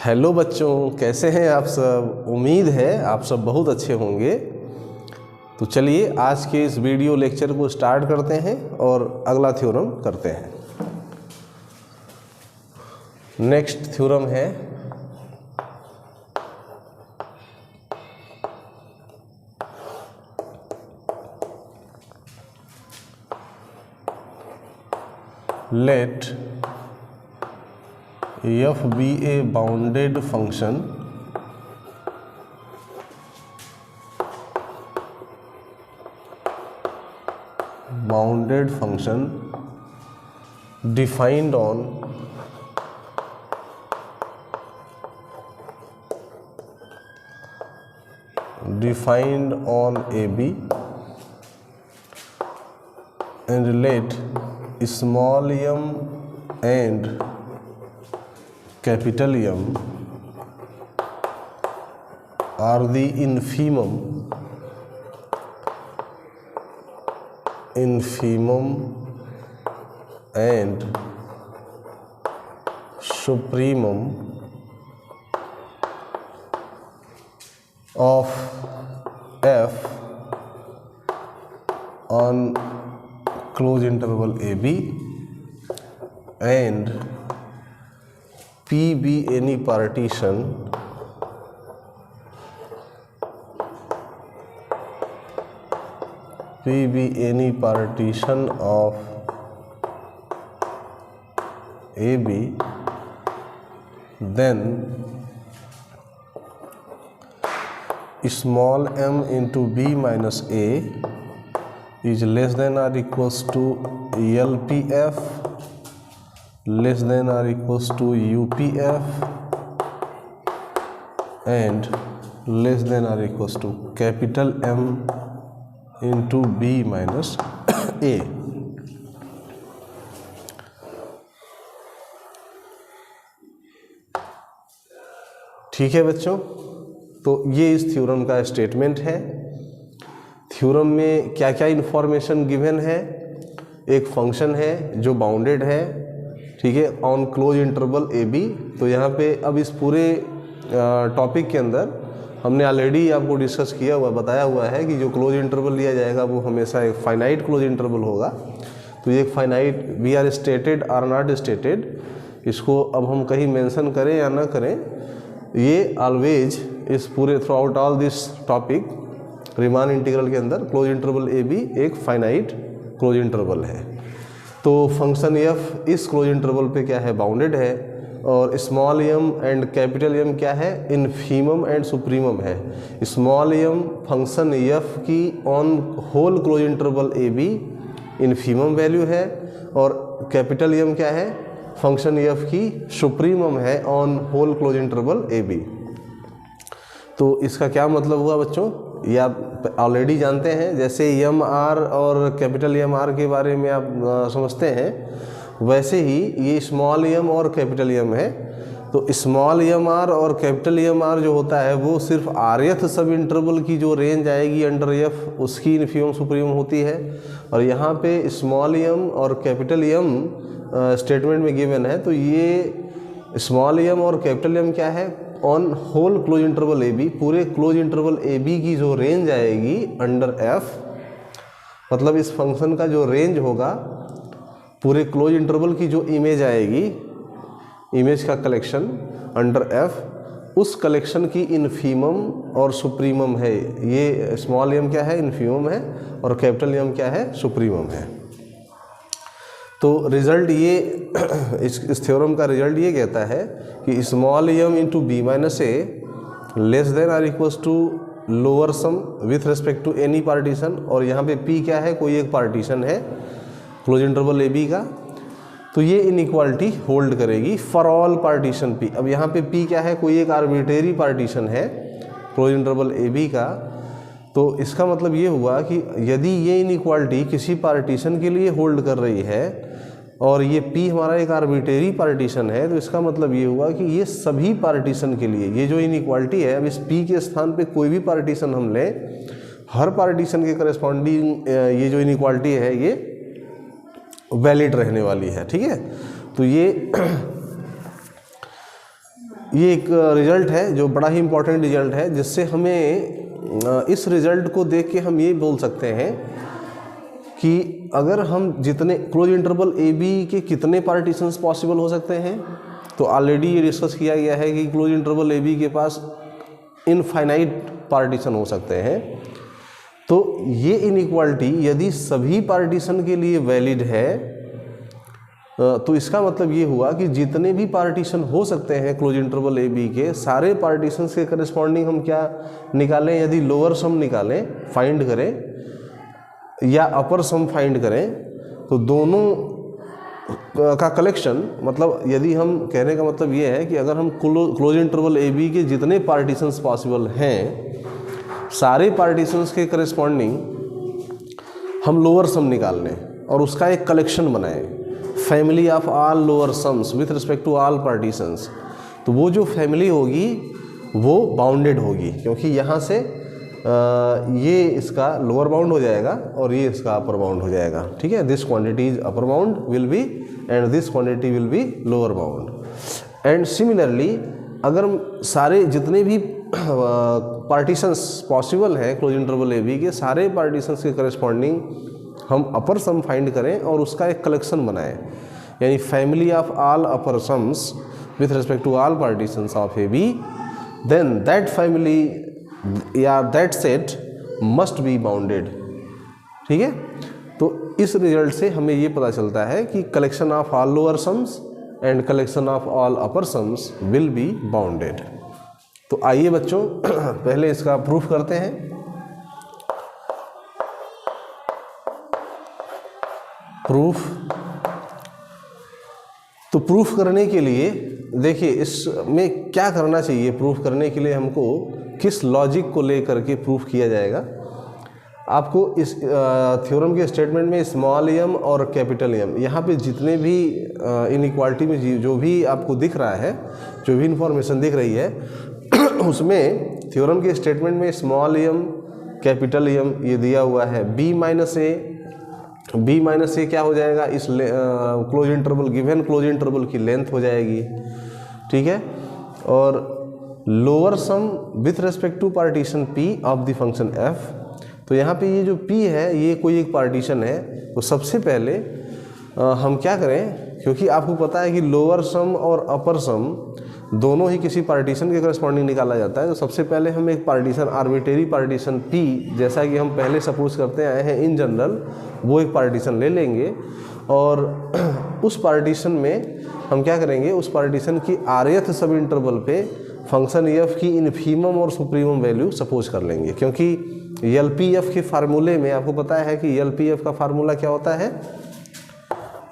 Hello बच्चों, कैसे हैं आप सब। उम्मीद है आप सब बहुत अच्छे होंगे। तो चलिए आज के इस वीडियो लेक्चर को स्टार्ट करते हैं और अगला थ्योरम करते हैं। नेक्स्ट थ्योरम है late f be a bounded function defined on AB and let small m and capital M are the infimum and supremum of F on closed interval AB and P be any partition of AB, then small m into B minus A is less than or equals to LPF less than or equals to UPF and less than or equals to capital M into B minus A। ठीक है बच्चों, तो ये इस theorem का statement है। Theorem में क्या क्या इंफॉर्मेशन गिवन है। एक फंक्शन है जो बाउंडेड है, ठीक है, on close interval A B. तो यहाँ पे अब इस पूरे टॉपिक के अंदर हमने ऑलरेडी आपको डिस्कस किया हुआ, बताया हुआ है कि जो क्लोज इंटरवल लिया जाएगा वो हमेशा एक फाइनाइट क्लोज इंटरवल होगा। तो ये एक finite we are stated or not stated, इसको अब हम कहीं मेंशन करें या ना करें, ये ऑलवेज इस पूरे throughout all this topic Riemann integral के अंदर क्लोज इंटरवल ए बी एक फाइनाइट क्लोज इंटरवल है। तो फंक्शन एफ इस क्लोज इंटरवल पे क्या है, बाउंडेड है, और small M and capital M क्या है, इनफीमम एंड सुप्रीमम है। स्मॉल एम फंक्शन एफ की on whole close interval A B infimum value है, और कैपिटल एम क्या है, फंक्शन एफ की सुप्रीमम है on whole close interval A B. तो इसका क्या मतलब हुआ बच्चों, ये आप ऑलरेडी जानते हैं। जैसे एम आर और कैपिटल एम आर के बारे में आप समझते हैं, वैसे ही ये स्मॉल एम और कैपिटल एम है। तो स्मॉल एम आर और कैपिटल एम आर जो होता है वो सिर्फ आरएथ सब इंटरवल की जो रेंज आएगी अंडर एफ उसकी इनफीमम सुप्रीमम होती है। और यहाँ पे स्मॉल एम और कैपिटल एम स्टेटमेंट में गिवन है। तो ये स्मॉल एम और कैपिटल एम क्या है, on whole close interval A B, पूरे क्लोज इंटरवल ए बी की जो रेंज आएगी अंडर एफ, मतलब इस फंक्शन का जो रेंज होगा पूरे क्लोज इंटरवल की जो इमेज आएगी, इमेज का कलेक्शन अंडर एफ, उस कलेक्शन की इनफीमम और सुप्रीमम है। ये स्मॉल एम क्या है, इनफीमम है, और कैपिटल एम क्या है, सुप्रीमम है। तो रिजल्ट ये इस थ्योरम का रिजल्ट ये कहता है कि small M into B minus A less than are equals to lower sum with respect to any partition. और यहाँ पे पी क्या है, कोई एक पार्टीशन है क्लोज इंटरवल ए बी का। तो ये इनइक्वालिटी होल्ड करेगी फॉर ऑल पार्टीशन पी। अब यहाँ पे पी क्या है, कोई एक आर्बिट्रेरी पार्टीशन है क्लोज इंटरवल ए बी का। तो इसका मतलब ये हुआ कि यदि ये इनइक्वालिटी किसी पार्टीशन के लिए होल्ड कर रही है और ये P हमारा एक आर्बिट्रेरी पार्टीशन है, तो इसका मतलब ये हुआ कि ये सभी पार्टीशन के लिए ये जो इनइक्वालिटी है, अब इस P के स्थान पे कोई भी पार्टीशन हम लें, हर पार्टीशन के करस्पॉन्डिंग ये जो इनइक्वालिटी है ये वैलिड रहने वाली है। ठीक है, तो ये एक रिजल्ट है जो बड़ा ही इम्पोर्टेंट रिजल्ट है, जिससे हमें इस रिजल्ट को देख के हम ये बोल सकते हैं कि अगर हम जितने क्लोज इंटरवल ए बी के कितने पार्टीशंस पॉसिबल हो सकते हैं, तो ऑलरेडी ये डिस्कस किया गया है कि क्लोज इंटरवल ए बी के पास इनफाइनाइट पार्टीशन हो सकते हैं। तो ये इनइक्वालिटी यदि सभी पार्टीशन के लिए वैलिड है तो इसका मतलब ये हुआ कि जितने भी पार्टीशन हो सकते हैं क्लोज इंटरवल ए बी के, सारे पार्टीशंस के करस्पॉन्डिंग हम क्या निकालें, यदि लोअर सम निकालें, फाइंड करें या अपर सम फाइंड करें, तो दोनों का कलेक्शन, मतलब यदि हम कहने का मतलब ये है कि अगर हम क्लोज इंटरवल ए बी के जितने पार्टीशंस पॉसिबल हैं, सारे पार्टीशंस के करस्पॉन्डिंग हम लोअर सम निकाल लें और उसका एक कलेक्शन बनाएं, family of all lower sums with respect to all partitions, तो वो जो फैमिली होगी वो बाउंडेड होगी, क्योंकि यहाँ से ये इसका लोअर बाउंड हो जाएगा और ये इसका अपर बाउंड हो जाएगा। ठीक है, this quantity is upper bound will be and this quantity will be lower bound. And similarly अगर सारे जितने भी पार्टीशंस पॉसिबल हैं क्लोज इंटरवल ए बी के, सारे पार्टीशंस के करस्पॉन्डिंग हम अपर सम फाइंड करें और उसका एक कलेक्शन बनाएं, यानी family of all upper sums with respect to all partitions of A B, then that family या that set must be bounded. ठीक है, तो इस रिजल्ट से हमें ये पता चलता है कि collection of all lower sums and collection of all upper sums will be bounded. तो आइए बच्चों पहले इसका प्रूफ करते हैं। प्रूफ, तो प्रूफ करने के लिए देखिए इसमें क्या करना चाहिए। प्रूफ करने के लिए हमको किस लॉजिक को लेकर के प्रूफ किया जाएगा। आपको इस थ्योरम के स्टेटमेंट में स्मॉल एम और कैपिटल एम, यहाँ पे जितने भी इनइक्वालिटी में जो भी आपको दिख रहा है, जो भी इंफॉर्मेशन दिख रही है उसमें थ्योरम के स्टेटमेंट में स्मॉल एम कैपिटल एम ये दिया हुआ है। बी माइनस ए क्या हो जाएगा, इस close interval given close interval की लेंथ हो जाएगी। ठीक है, और lower sum with respect to partition P of the function F. तो यहाँ पे ये जो पी है ये कोई एक पार्टीशन है, तो सबसे पहले हम क्या करें, क्योंकि आपको पता है कि लोअर सम और अपर सम दोनों ही किसी पार्टीशन के करस्पॉन्डिंग निकाला जाता है। तो सबसे पहले हम एक पार्टीशन, आर्बिट्रेरी पार्टीशन पी, जैसा कि हम पहले सपोज करते आए हैं इन जनरल, वो एक पार्टीशन ले लेंगे और उस पार्टीशन में हम क्या करेंगे, उस पार्टीशन की rth सब इंटरवल पे फंक्शन एफ की इन्फीमम और सुप्रीमम वैल्यू सपोज कर लेंगे, क्योंकि एलपीएफ के फार्मूले में आपको पता है कि एलपीएफ का फार्मूला क्या होता है।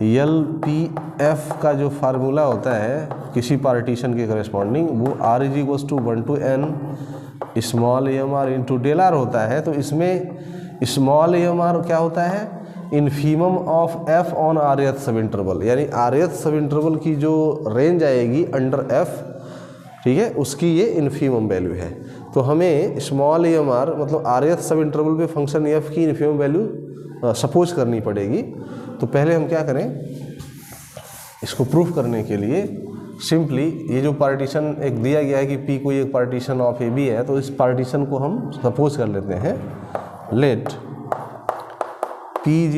एलपीएफ का जो फार्मूला होता है किसी पार्टीशन के करस्पॉन्डिंग, वो r = 1 to n small M R into del R होता है। तो इसमें स्मॉल एम आर क्या होता है, infimum of F on rth सब इंटरवल, यानी rth सब इंटरवल की जो रेंज आएगी अंडर एफ, ठीक है, उसकी ये इन्फीमम वैल्यू है। तो हमें स्मॉल एम आर मतलब rth सब इंटरवल पे फंक्शन एफ की इन्फीमम वैल्यू सपोज करनी पड़ेगी। तो पहले हम क्या करें, इसको प्रूफ करने के लिए सिंपली ये जो पार्टीशन एक दिया गया है कि P कोई एक पार्टीशन ऑफ ए बी है, तो इस पार्टीशन को हम सपोज कर लेते हैं। Let P =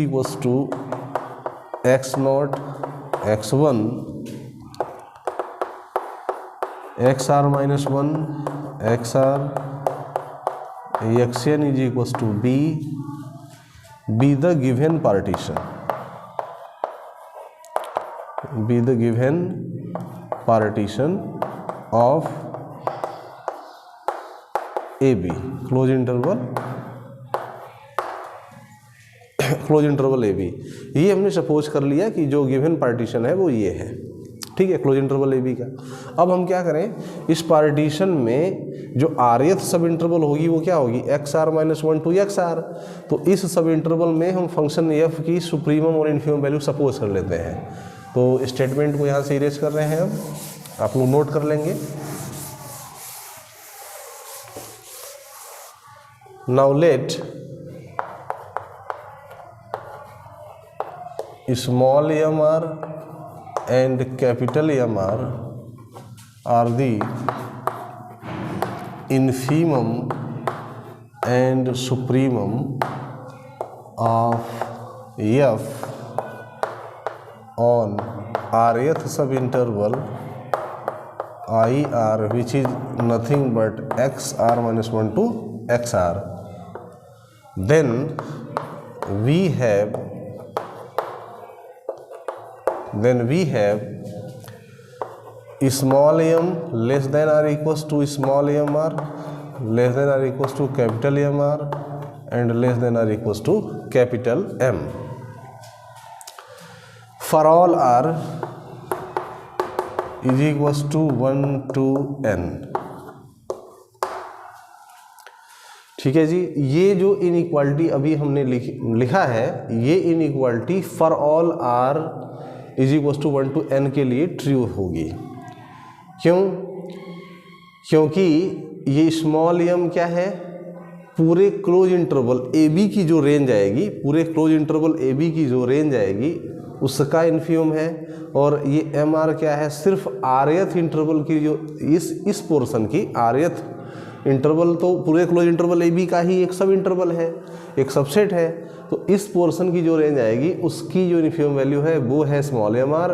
x0 x1 xr - 1 xr xn = b be the given partition, be the given partition of AB close interval AB। ये हमने सपोज कर लिया कि जो गिवन पार्टीशन है वो ये है। ठीक है, क्लोज इंटरवल ए बी का। अब हम क्या करें, इस पार्टीशन में जो rth सब इंटरवल होगी वो क्या होगी, xr - 1 to xr। तो इस सब इंटरवल में हम फंक्शन f की सुप्रीमम और इन्फीमम वैल्यू सपोज कर लेते हैं। तो स्टेटमेंट को यहाँ से इरेज कर रहे हैं, अब आप लोग नोट कर लेंगे। Now let small M R and capital M R are the infimum and supremum of F on rth सब interval I R which is nothing but X are minus 1 to X R, then we have small m less than or equals to small mr, less than or equals to capital Mr, and less than or equals to capital M for all r is equals to 1 to n। ठीक है जी, ये जो inequality अभी हमने लिखा है, ये inequality for all are is equal to 1 to n के लिए ट्रू होगी। क्यों? क्योंकि ये स्मॉल m क्या है, पूरे क्लोज इंटरवल ए बी की जो रेंज आएगी, पूरे क्लोज इंटरवल ए बी की जो रेंज आएगी उसका इन्फीमम है, और ये एम आर क्या है, सिर्फ आरएथ इंटरवल की जो इस पोर्शन की आरएथ इंटरवल, तो पूरे क्लोज इंटरवल ए बी का ही एक सब इंटरवल है, एक सबसेट है, तो इस पोर्शन की जो रेंज आएगी उसकी जो इन्फीमम वैल्यू है वो है स्मॉल एम आर,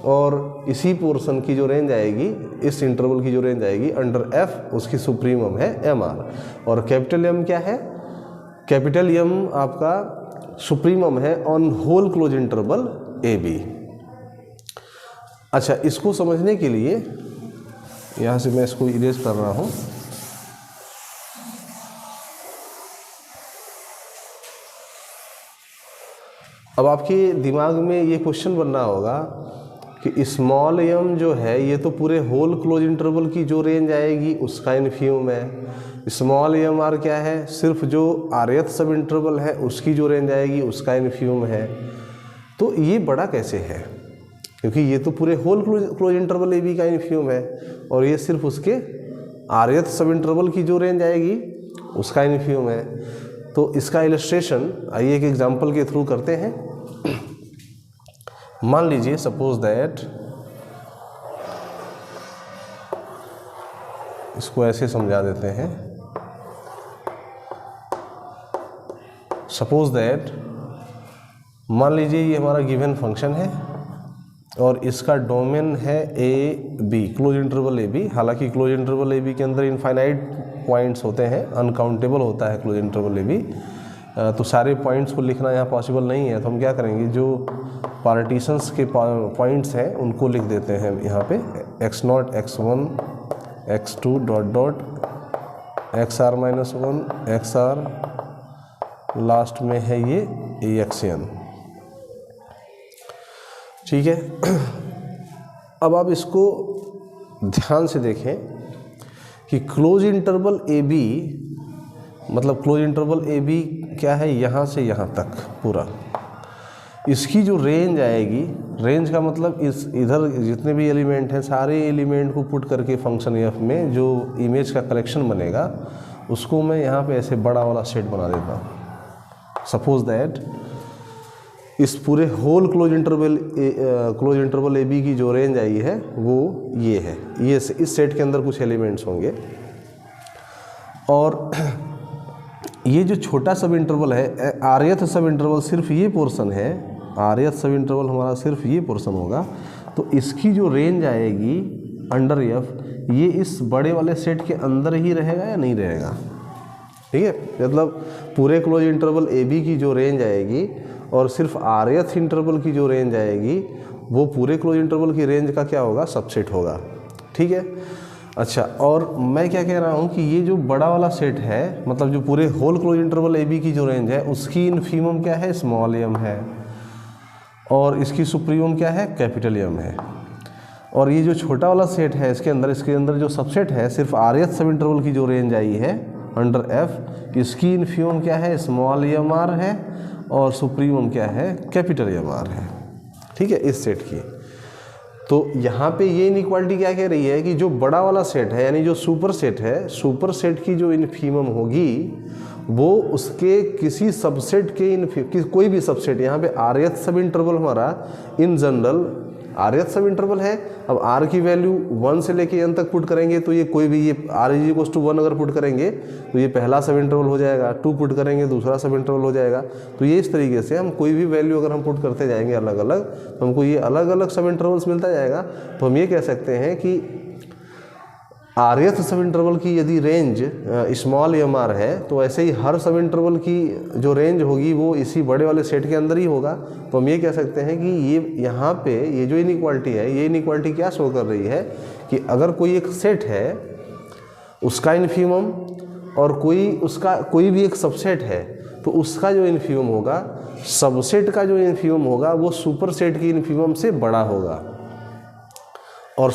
और इसी पोर्शन की जो रेंज आएगी, इस इंटरवल की जो रेंज आएगी अंडर एफ, उसकी सुप्रीमम है एम आर, और कैपिटल एम क्या है, कैपिटल एम आपका सुप्रीमम है on whole close interval A b. अच्छा, इसको समझने के लिए यहाँ से मैं इसको इरेज कर रहा हूँ। अब आपके दिमाग में ये क्वेश्चन बनना होगा कि स्मॉल एम जो है ये तो पूरे होल क्लोज इंटरवल की जो रेंज आएगी उसका इन्फीमम है, स्मॉल एम आर क्या है, सिर्फ जो आरएथ सब इंटरवल है उसकी जो रेंज आएगी उसका इन्फीमम है। तो ये बड़ा कैसे है, क्योंकि ये तो पूरे होल क्लोज इंटरवल ए बी का इन्फीमम है, और ये सिर्फ उसके आरएथ सब इंटरवल की जो रेंज आएगी उसका इन्फीमम है। तो इसका इलस्ट्रेशन आइए एक एग्जांपल के थ्रू करते हैं। मान लीजिए सपोज दैट, इसको ऐसे समझा देते हैं, सपोज दैट मान लीजिए ये हमारा गिवन फंक्शन है और इसका डोमेन है a b, close interval A b. हालांकि क्लोज इंटरवल ए बी के अंदर इनफाइनाइट पॉइंट्स होते हैं, अनकाउंटेबल होता है क्लोज इंटरवल ए बी, तो सारे पॉइंट्स को लिखना यहाँ पॉसिबल नहीं है। तो हम क्या करेंगे, जो पार्टीशंस के पॉइंट्स हैं उनको लिख देते हैं यहाँ पे, x0 x1 x2 dot dot xr minus 1 xr, last में है ये axn। ठीक है, अब आप इसको ध्यान से देखें कि क्लोज इंटरवल ए बी, मतलब क्लोज इंटरवल ए बी क्या है, यहाँ से यहाँ तक पूरा, इसकी जो रेंज आएगी, रेंज का मतलब इस इधर जितने भी एलिमेंट हैं सारे एलिमेंट को पुट करके फंक्शन एफ में जो इमेज का कलेक्शन बनेगा उसको मैं यहाँ पे ऐसे बड़ा वाला सेट बना देता हूँ। सपोज दैट इस पूरे whole close interval A B की जो रेंज आई है वो ये है, ये इस सेट के अंदर कुछ एलिमेंट्स होंगे, और ये जो छोटा सब इंटरवल है आरएथ सब इंटरवल सिर्फ ये पोर्शन है, आरएथ सब इंटरवल हमारा सिर्फ ये पोर्शन होगा, तो इसकी जो रेंज आएगी अंडर एफ, ये इस बड़े वाले सेट के अंदर ही रहेगा या नहीं रहेगा। ठीक है, मतलब पूरे क्लोज इंटरवल ए बी की जो रेंज आएगी और सिर्फ आरएथ इंटरवल की जो रेंज आएगी वो पूरे क्लोज इंटरवल की रेंज का क्या होगा, सबसेट होगा। ठीक है, अच्छा, और मैं क्या कह रहा हूँ कि ये जो बड़ा वाला सेट है, मतलब जो पूरे whole close interval A B की जो रेंज है उसकी इन्फीमम क्या है, स्मॉल एम है, और इसकी सुप्रीमम क्या है, कैपिटल एम है। और ये जो छोटा वाला सेट है इसके अंदर जो सबसेट है सिर्फ आरएथ सब इंटरवल की जो रेंज आई है अंडर एफ, इसकी इन्फीमम क्या है, स्मॉल एम आर है, और सुप्रीमम क्या है, कैपिटल एम आर है। ठीक है, इस सेट की। तो यहाँ पे ये इनइक्वालिटी क्या कह रही है कि जो बड़ा वाला सेट है यानी जो सुपर सेट है, सुपर सेट की जो इन्फीमम होगी वो उसके किसी सबसेट के कोई भी सबसेट, यहाँ पे आरएथ सब इंटरवल हमारा इन जनरल rth सब इंटरवल है। अब r की वैल्यू 1 से लेके n तक पुट करेंगे तो ये कोई भी ये r = 1 अगर पुट करेंगे तो ये पहला सब इंटरवल हो जाएगा, 2 पुट करेंगे दूसरा सब इंटरवल हो जाएगा। तो ये इस तरीके से हम कोई भी वैल्यू अगर हम पुट करते जाएंगे अलग अलग तो हमको ये अलग अलग सब इंटरवल्स मिलता जाएगा। तो हम ये कह सकते हैं कि rth सब इंटरवल की यदि रेंज स्मॉल mr है तो ऐसे ही हर सब इंटरवल की जो रेंज होगी वो इसी बड़े वाले सेट के अंदर ही होगा। तो हम ये कह सकते हैं कि ये यहाँ पे ये जो इनइक्वालिटी है, ये इनइक्वालिटी क्या शो कर रही है कि अगर कोई एक सेट है उसका इन्फीमम और कोई भी एक सबसेट है तो उसका जो इन्फीमम होगा, सबसेट का जो इन्फीमम होगा वो सुपर सेट की इन्फीमम से बड़ा होगा। और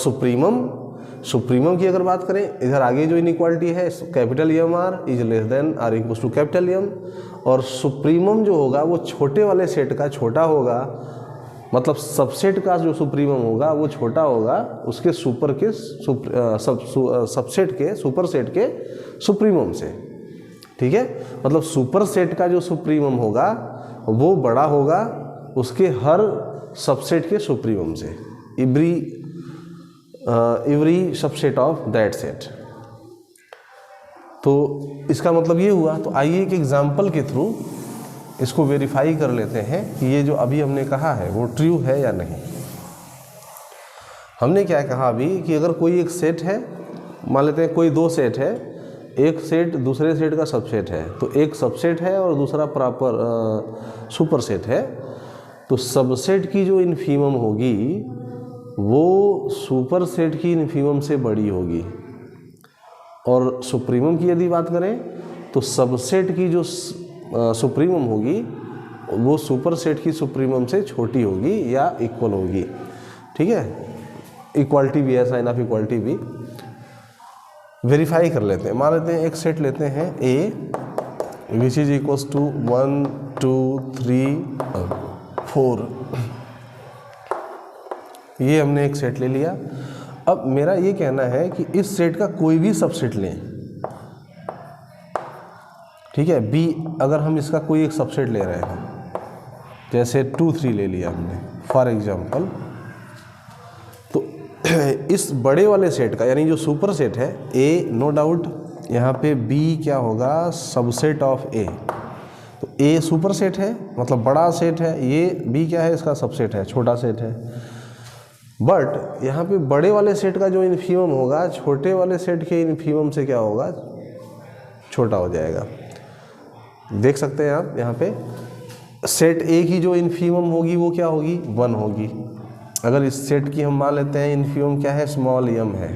सुप्रीमम की अगर बात करें, इधर आगे जो इनइक्वालिटी है capital mr is less than r equals to capital M, और सुप्रीमम जो होगा वो छोटे वाले सेट का छोटा होगा, मतलब सबसेट का जो सुप्रीमम होगा वो छोटा होगा उसके सबसेट के सुपरसेट के सुप्रीमम से। ठीक है, मतलब सुपर सेट का जो सुप्रीमम होगा वो बड़ा होगा उसके हर सबसेट के सुप्रीमम से, every subset of that set. तो इसका मतलब ये हुआ। तो आइए एक एग्जांपल के थ्रू इसको वेरीफाई कर लेते हैं कि ये जो अभी हमने कहा है वो ट्रू है या नहीं। हमने क्या कहा अभी कि अगर कोई एक सेट है, मान लेते हैं कोई दो सेट है, एक सेट दूसरे सेट का सबसेट है, तो एक सबसेट है और दूसरा प्रॉपर सुपर सेट है, तो सबसेट की जो इन्फीमम होगी वो सुपर सेट की इन्फीमम से बड़ी होगी। और सुप्रीमम की यदि बात करें तो सबसेट की जो सुप्रीमम होगी वो सुपर सेट की सुप्रीमम से छोटी होगी या इक्वल होगी। ठीक है, इक्वालिटी भी है, साइन ऑफ इक्वालिटी भी वेरीफाई कर लेते हैं। मान लेते हैं एक सेट लेते हैं A which is equals to 1 2 3 4। ये हमने एक सेट ले लिया। अब मेरा ये कहना है कि इस सेट का कोई भी सबसेट लें। ठीक है, B अगर हम इसका कोई एक सबसेट ले रहे हैं, जैसे 2 3 ले लिया हमने फॉर एग्जांपल, तो इस बड़े वाले सेट का यानी जो सुपर सेट है A, नो डाउट यहाँ पे B क्या होगा, सबसेट ऑफ A। तो A सुपर सेट है मतलब बड़ा सेट है, ये B क्या है, इसका सबसेट है, छोटा सेट है। बट यहाँ पे बड़े वाले सेट का जो इन्फीमम होगा छोटे वाले सेट के इन्फीमम से क्या होगा, छोटा हो जाएगा। देख सकते हैं आप यहाँ पे सेट A की जो इन्फीमम होगी वो क्या होगी, 1 होगी। अगर इस सेट की हम मान लेते हैं इन्फीमम क्या है, स्मॉल m है।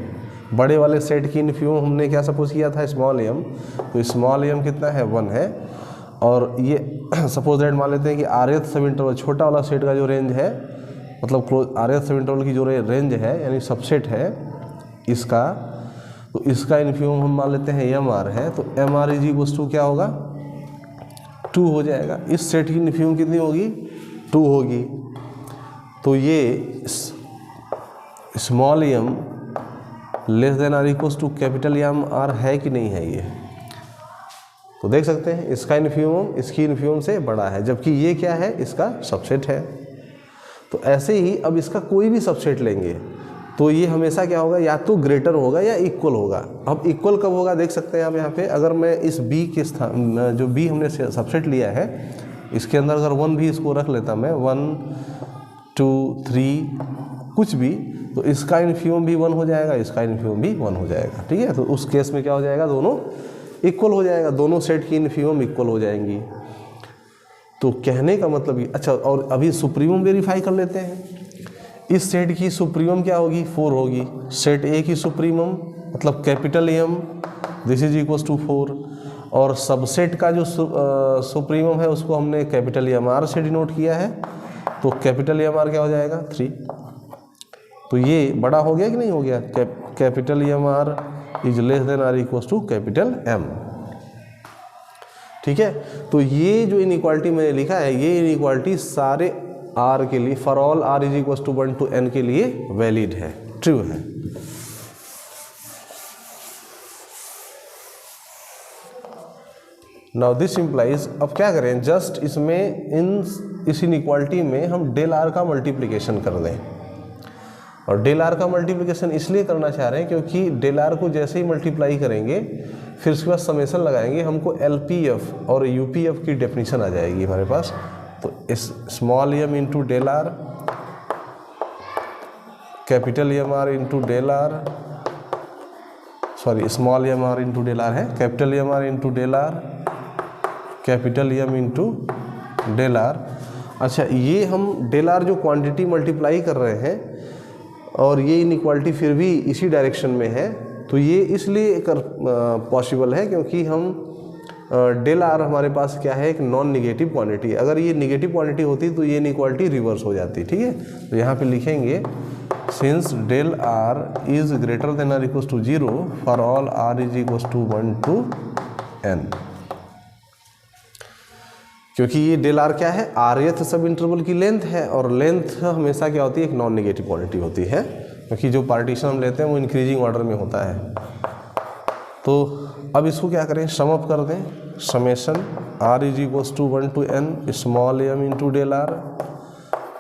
बड़े वाले सेट की इन्फीमम हमने क्या सपोज किया था, स्मॉल m, तो स्मॉल m कितना है, 1 है। और ये सपोज दैट मान लेते हैं कि rth सब इंटरवल छोटा वाला सेट का जो रेंज है, मतलब rth सब इंटरवल की जो रेंज है यानी सबसेट है इसका, तो इसका इन्फीमम हम मान लेते हैं mr है, तो mr इज इक्वल्स टू क्या होगा, 2 हो जाएगा। इस सेट की इन्फीमम कितनी होगी, 2 होगी। तो ये small m less than are equals to capital M R है कि नहीं है ये। तो देख सकते हैं इसका इन्फीमम इसकी इन्फीमम से बड़ा है, जबकि ये क्या है, इसका सबसेट है। तो ऐसे ही अब इसका कोई भी सबसेट लेंगे तो ये हमेशा क्या होगा, या तो ग्रेटर होगा या इक्वल होगा। अब इक्वल कब होगा देख सकते हैं आप यहाँ पे, अगर मैं इस B के स्थान जो B हमने सबसेट लिया है इसके अंदर अगर 1 भी इसको रख लेता मैं, 1 2 3 कुछ भी, तो इसका इन्फीमम भी 1 हो जाएगा, इसका इन्फीमम भी 1 हो जाएगा। ठीक है, तो उस केस में क्या हो जाएगा, दोनों इक्वल हो जाएगा, दोनों सेट की इन्फीमम इक्वल हो जाएंगी। तो कहने का मतलब ये, अच्छा और अभी सुप्रीमम वेरीफाई कर लेते हैं। इस सेट की सुप्रीमम क्या होगी, 4 होगी। सेट A की सुप्रीमम मतलब capital M this is equals to 4, और सबसेट का जो सुप्रीमम है उसको हमने कैपिटल MR से डिनोट किया है, तो कैपिटल MR क्या हो जाएगा, 3। तो ये बड़ा हो गया कि नहीं हो गया, capital MR is less than are equals to capital M। ठीक है, तो ये जो इनइक्वालिटी मैंने लिखा है ये इनइक्वालिटी सारे R के लिए, for all R is equals to 1 to n के लिए वैलिड है, ट्रू है। नाउ दिस इम्प्लाइज, अब क्या करें, जस्ट इसमें इस इनइक्वालिटी में हम डेल R का मल्टीप्लिकेशन कर दें। और डेल आर का मल्टीप्लिकेशन इसलिए करना चाह रहे हैं क्योंकि डेल आर को जैसे ही मल्टीप्लाई करेंगे फिर उसके बाद समेशन लगाएंगे, हमको LPF और UPF की डेफिनेशन आ जाएगी हमारे पास। तो इस small m into del R, capital MR into del R, sorry small MR into del R है, capital MR into del R, capital M into del R. अच्छा, ये हम डेल आर जो क्वांटिटी मल्टीप्लाई कर रहे हैं और ये इनइक्वालिटी फिर भी इसी डायरेक्शन में है, तो ये इसलिए पॉसिबल है क्योंकि हम डेल आर हमारे पास क्या है, एक नॉन निगेटिव क्वांटिटी। अगर ये निगेटिव क्वांटिटी होती तो ये इनइक्वालिटी रिवर्स हो जाती, ठीक है। तो यहाँ पे लिखेंगे since del r is greater than are equals to 0 for all are is equals to 1 to n, क्योंकि ये डेल आर क्या है, rth सब इंटरवल की लेंथ है और लेंथ हमेशा क्या होती है, एक नॉन निगेटिव क्वांटिटी होती है, क्योंकि जो पार्टीशन हम लेते हैं वो इंक्रीजिंग ऑर्डर में होता है। तो अब इसको क्या करें, सम अप कर दें, summation r is equals to 1 to n small m into del R,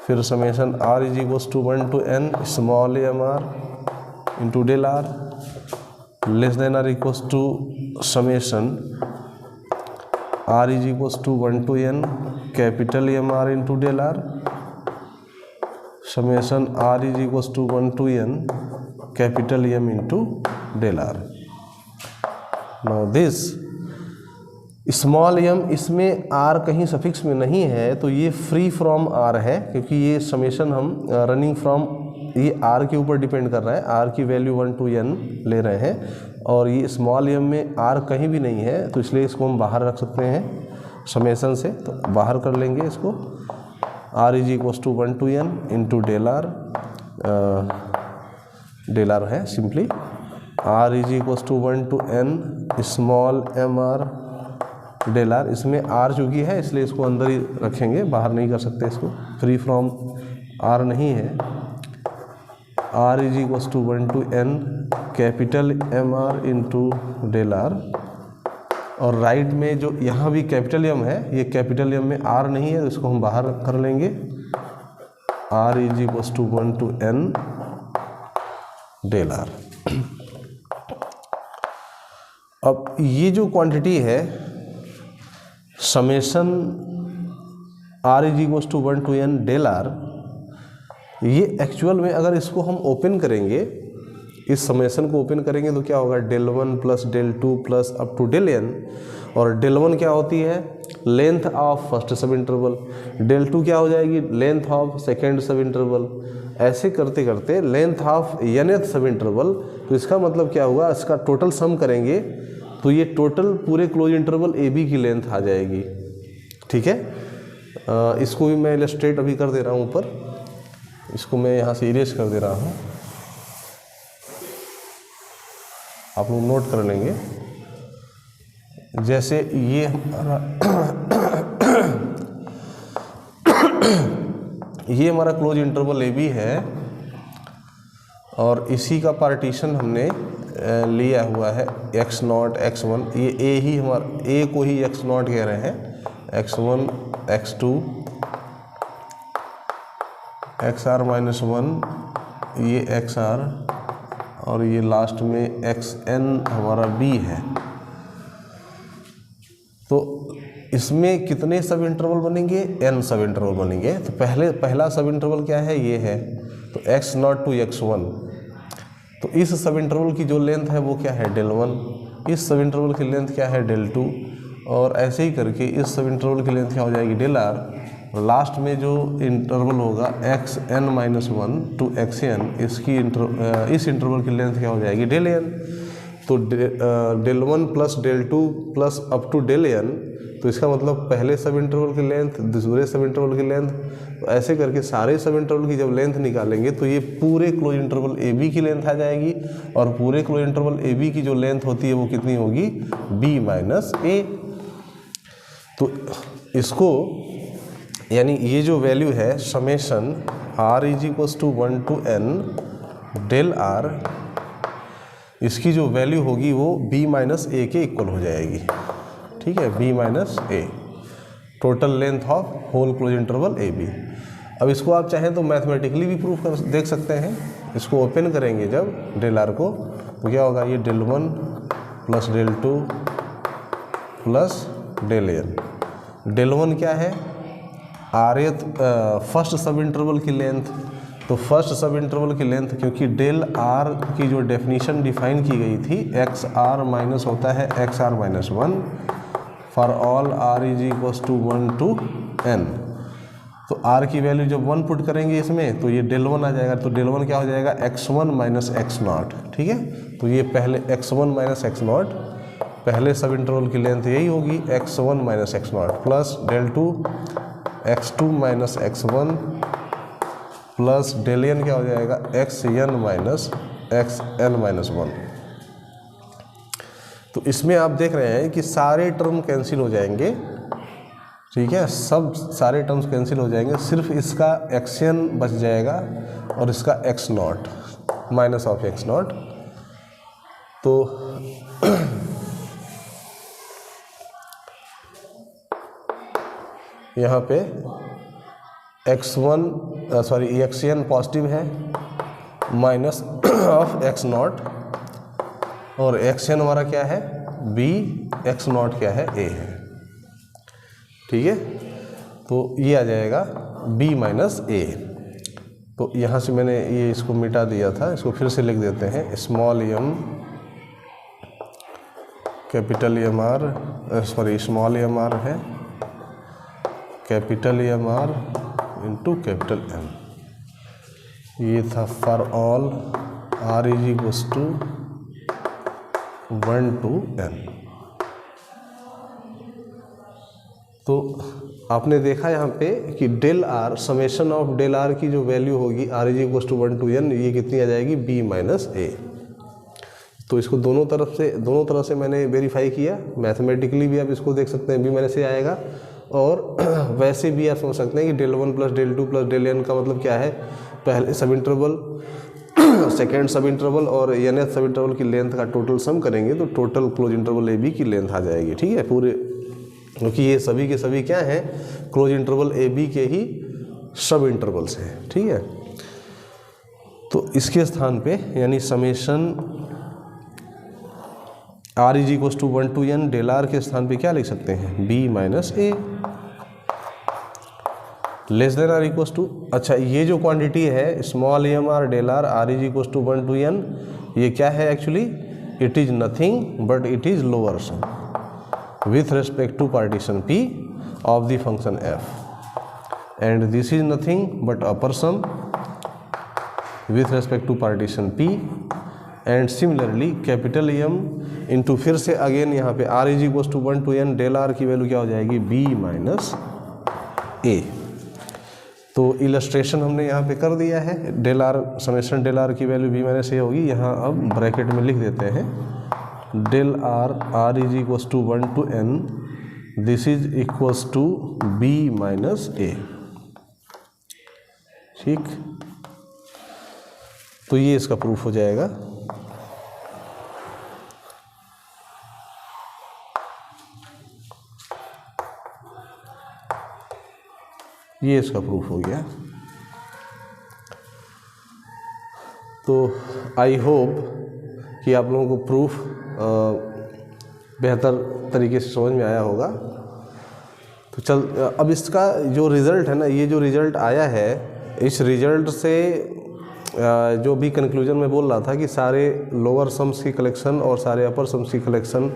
फिर summation r is equals to 1 to n small mr into del R less than are equals to summation r is equals to 1 to n capital MR into del are, summation r is equals to 1 to n capital M into del R. Now this small m, इसमें r कहीं suffix में नहीं है तो ये free from r है, क्योंकि ये समेशन हम रनिंग फ्रॉम ये r के ऊपर डिपेंड कर रहा है, r की वैल्यू 1 to n ले रहे हैं और ये स्मॉल m में r कहीं भी नहीं है, तो इसलिए इसको हम बाहर रख सकते हैं समेशन से। तो बाहर कर लेंगे इसको, r is equals to 1 to n into del R, del R है simply, r is equals to 1 to n small mr del R. इसमें r चूँकि है इसलिए इसको अंदर ही रखेंगे, बाहर नहीं कर सकते इसको, फ्री फ्रॉम r नहीं है। r is equals to 1 to n capital MR into del are, और राइट में जो यहाँ भी कैपिटल M है, ये कैपिटल M में r नहीं है तो इसको हम बाहर कर लेंगे, r is equals to 1 to n del r. अब ये जो क्वांटिटी है summation r is equals to 1 to n del r, ये एक्चुअल में अगर इसको हम ओपन करेंगे, इस समेशन को ओपन करेंगे तो क्या होगा, del 1 plus del 2 plus up to del n, और डेल 1 क्या होती है, length of first sub interval, del 2 क्या हो जाएगी, length of second sub interval, ऐसे करते करते length of nth sub interval. तो इसका मतलब क्या हुआ, इसका टोटल सम करेंगे तो ये टोटल पूरे क्लोज इंटरवल AB की लेंथ आ जाएगी, ठीक है। इसको भी मैं इलस्ट्रेट अभी कर दे रहा हूँ ऊपर, इसको मैं यहाँ से इरेज कर दे रहा हूँ, आप लोग नोट कर लेंगे। जैसे ये हमारा ये हमारा क्लोज इंटरवल AB है और इसी का पार्टीशन हमने लिया हुआ है x0 x1, ये A ही हमारा A को ही x0 कह रहे हैं, x1 x2 XR-1 ये XR और ये लास्ट में XN हमारा B है। तो इसमें कितने सब इंटरवल बनेंगे, n सब इंटरवल बनेंगे। तो पहला सब इंटरवल क्या है, ये है, तो x0 to x1, तो इस सब इंटरवल की जो लेंथ है वो क्या है, डेल 1, इस सब इंटरवल की लेंथ क्या है, डेल 2, और ऐसे ही करके इस सब इंटरवल की लेंथ क्या हो जाएगी, डेल r। लास्ट में जो इंटरवल होगा xn-1 to xn, इस इंटरवल की लेंथ क्या हो जाएगी, डेल n। तो del 1 plus del 2 plus up to del n, तो इसका मतलब पहले सब इंटरवल की लेंथ, दूसरे सब इंटरवल की लेंथ, तो ऐसे करके सारे सब इंटरवल की जब लेंथ निकालेंगे तो ये पूरे क्लोज इंटरवल AB की लेंथ आ जाएगी, और पूरे क्लोज इंटरवल AB की जो लेंथ होती है वो कितनी होगी, B माइनस A। तो इसको यानी ये जो वैल्यू है summation r is equals to 1 to n del r, इसकी जो वैल्यू होगी वो b माइनस a के इक्वल हो जाएगी, ठीक है, b minus a, total length of whole close interval AB। अब इसको आप चाहें तो मैथमेटिकली भी प्रूफ कर देख सकते हैं, इसको ओपन करेंगे जब डेल आर को, तो क्या होगा, ये del 1 plus del 2 plus del n. Del 1 क्या है, फर्स्ट सब इंटरवल की लेंथ, तो फर्स्ट सब इंटरवल की लेंथ, क्योंकि डेल आर की जो डेफिनेशन डिफाइन की गई थी, एक्स आर माइनस होता है x are minus 1 for all are is equals to 1 to n। तो r की वैल्यू जब 1 पुट करेंगे इसमें, तो ये डेल 1 आ जाएगा। तो डेल 1 क्या हो जाएगा, x1 माइनस एक्स नॉट। ठीक है, तो ये पहले x1 माइनस एक्स नॉट, पहले सब इंटरवल की लेंथ यही होगी, x1 minus x not plus del 2 x2 minus x1 plus del n क्या हो जाएगा, xn माइनस xn माइनस 1। तो इसमें आप देख रहे हैं कि सारे टर्म कैंसिल हो जाएंगे। ठीक है, सब सारे टर्म्स कैंसिल हो जाएंगे, सिर्फ इसका xn बच जाएगा और इसका x not minus of x not. तो यहाँ पे xn पॉजिटिव है माइनस ऑफ x नॉट, और xn हमारा क्या है, b, x नॉट क्या है, a है। ठीक है, तो ये आ जाएगा b माइनस a। तो यहाँ से मैंने ये इसको मिटा दिया था, इसको फिर से लिख देते हैं, small m capital small M R है, capital M are into capital M. ये था for all are is equals to 1 to n। तो आपने देखा यहाँ पे कि del are, summation of del are की जो वैल्यू होगी R is equals to 1 to n, ये कितनी आ जाएगी, b माइनस a। तो इसको दोनों तरफ से मैंने वेरीफाई किया, मैथमेटिकली भी आप इसको देख सकते हैं, b माइनस a आएगा, और वैसे भी आप समझ सकते हैं कि del 1 plus del 2 plus del n का मतलब क्या है, पहले sub interval, second sub interval और nth सब इंटरवल की लेंथ का टोटल सम करेंगे तो total close interval A B की लेंथ आ जाएगी। ठीक है, पूरे, क्योंकि ये सभी के सभी क्या हैं, क्लोज इंटरवल ए बी के ही सब इंटरवल्स हैं। ठीक है, तो इसके स्थान पे यानी summation r is equals to 1 to n, del r के स्थान पे क्या लिख सकते हैं, b minus a less than are equals to. अच्छा, ये जो क्वांटिटी है small M r del r r is equals to 1 to n, ये क्या है actually, it is nothing but it is lower sum with respect to partition P of the function f, and this is nothing but upper sum with respect to partition P, and similarly capital M into, फिर से again यहाँ पे r is equals to 1 to n, del r की value क्या हो जाएगी, b minus a। तो illustration हमने यहाँ पे कर दिया है, del are, summation del are की वैल्यू b माइनस a होगी। यहाँ अब ब्रैकेट में लिख देते हैं del r, r is equals to 1 to n, this is equals to b minus a। ठीक, तो ये इसका प्रूफ हो जाएगा। ये इसका प्रूफ हो गया। तो आई होप कि आप लोगों को प्रूफ बेहतर तरीके से समझ में आया होगा। तो अब इसका जो रिज़ल्ट है ना, ये जो रिज़ल्ट आया है, इस रिज़ल्ट से जो भी कंक्लूजन में बोल रहा था कि सारे लोअर सम्स की कलेक्शन और सारे अपर सम्स की कलेक्शन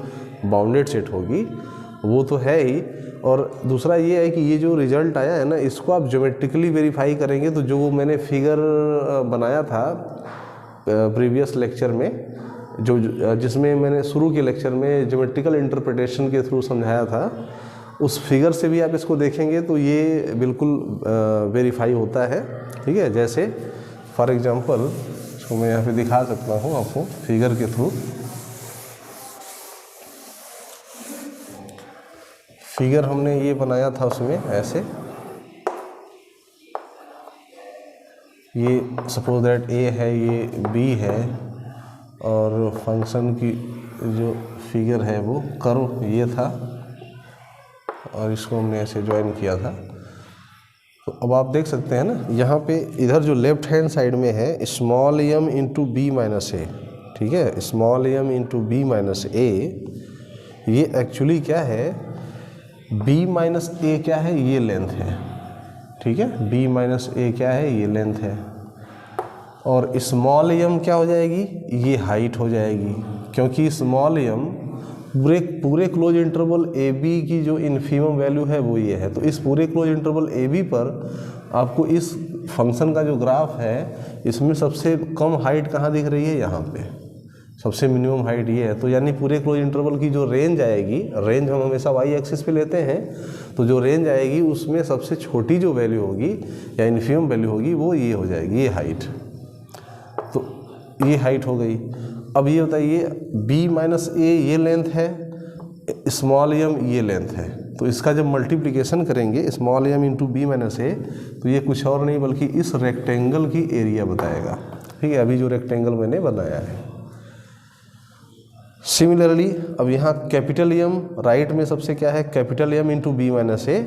बाउंडेड सेट होगी, वो तो है ही। और दूसरा ये है कि ये जो रिज़ल्ट आया है ना, इसको आप ज्योमेट्रिकली वेरीफाई करेंगे तो जो मैंने फिगर बनाया था प्रीवियस लेक्चर में, जिसमें मैंने शुरू के लेक्चर में ज्योमेट्रिकल इंटरप्रिटेशन के थ्रू समझाया था, उस फिगर से भी आप इसको देखेंगे तो ये बिल्कुल वेरीफाई होता है। ठीक है, जैसे फॉर एग्जांपल इसको मैं यहाँ पे दिखा सकता हूँ आपको फिगर के थ्रू। फिगर हमने ये बनाया था उसमें ऐसे, ये सपोज दैट ए है, ये बी है, और फंक्शन की जो फिगर है वो कर्व ये था, और इसको हमने ऐसे ज्वाइन किया था। तो अब आप देख सकते हैं ना, यहाँ पे इधर जो लेफ्ट हैंड साइड में है small m into B minus A, ठीक है, small m into B minus A, ये एक्चुअली क्या है, b माइनस ए क्या है, ये लेंथ है, ठीक है, b माइनस ए क्या है, ये लेंथ है, और स्मॉल m क्या हो जाएगी, ये हाइट हो जाएगी, क्योंकि स्मॉल m पूरे क्लोज इंटरवल ए बी की जो इन्फीमम वैल्यू है वो ये है। तो इस पूरे क्लोज इंटरवल ए बी पर आपको इस फंक्शन का जो ग्राफ है इसमें सबसे कम हाइट कहाँ दिख रही है, यहाँ पे सबसे मिनिमम हाइट ये है। तो यानी पूरे क्लोज इंटरवल की जो रेंज आएगी, रेंज हम हमेशा वाई एक्सिस पे लेते हैं, तो जो रेंज आएगी उसमें सबसे छोटी जो वैल्यू होगी या इन्फीमम वैल्यू होगी वो ये हो जाएगी, ये हाइट। तो ये हाइट हो गई। अब ये बताइए b माइनस ए ये लेंथ है, स्मॉल m ये लेंथ है, तो इसका जब मल्टीप्लिकेशन करेंगे small m into B minus A, तो ये कुछ और नहीं बल्कि इस रेक्टेंगल की एरिया बताएगा, ठीक है, अभी जो रेक्टेंगल मैंने बनाया है। सिमिलरली अब यहाँ कैपिटल M राइट में सबसे क्या है, capital M into B minus A,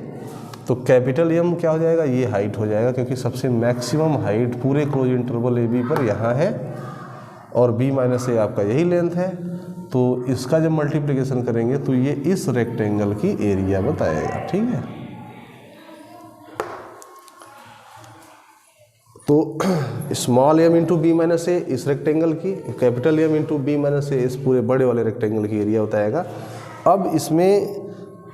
तो कैपिटल M क्या हो जाएगा, ये हाइट हो जाएगा, क्योंकि सबसे मैक्सिमम हाइट पूरे क्लोज इंटरवल ए बी पर यहाँ है, और b माइनस ए आपका यही लेंथ है। तो इसका जब मल्टीप्लिकेशन करेंगे तो ये इस रेक्टेंगल की एरिया बताएगा, ठीक है। तो small m into B minus A इस रेक्टेंगल की, capital M into B minus A इस पूरे बड़े वाले रेक्टेंगल की एरिया बताएगा। अब इसमें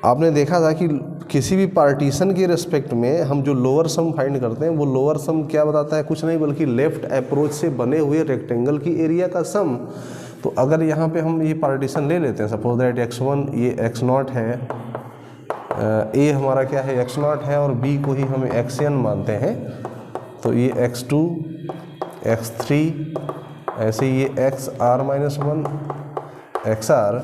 आपने देखा था कि किसी भी पार्टीशन के रेस्पेक्ट में हम जो लोअर सम फाइंड करते हैं वो लोअर सम क्या बताता है, कुछ नहीं बल्कि लेफ्ट अप्रोच से बने हुए रेक्टेंगल की एरिया का सम। तो अगर यहाँ पे हम ये पार्टीशन ले लेते हैं, सपोज दैट x1 ये x0 है, a हमारा क्या है x0 है, और b को ही हम xn मानते हैं, तो ये x2 x3 ऐसे ये xr-1 xr।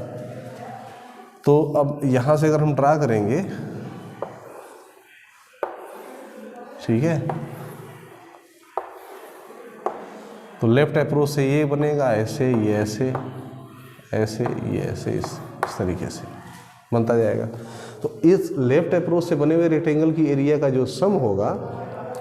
तो अब यहाँ से अगर हम ड्रा करेंगे, ठीक है, तो लेफ्ट अप्रोच से ये बनेगा ऐसे, ये ऐसे, ऐसे, ये ऐसे, इस तरीके से बनता जाएगा। तो इस लेफ्ट अप्रोच से बने हुए रेक्टेंगल की एरिया का जो सम होगा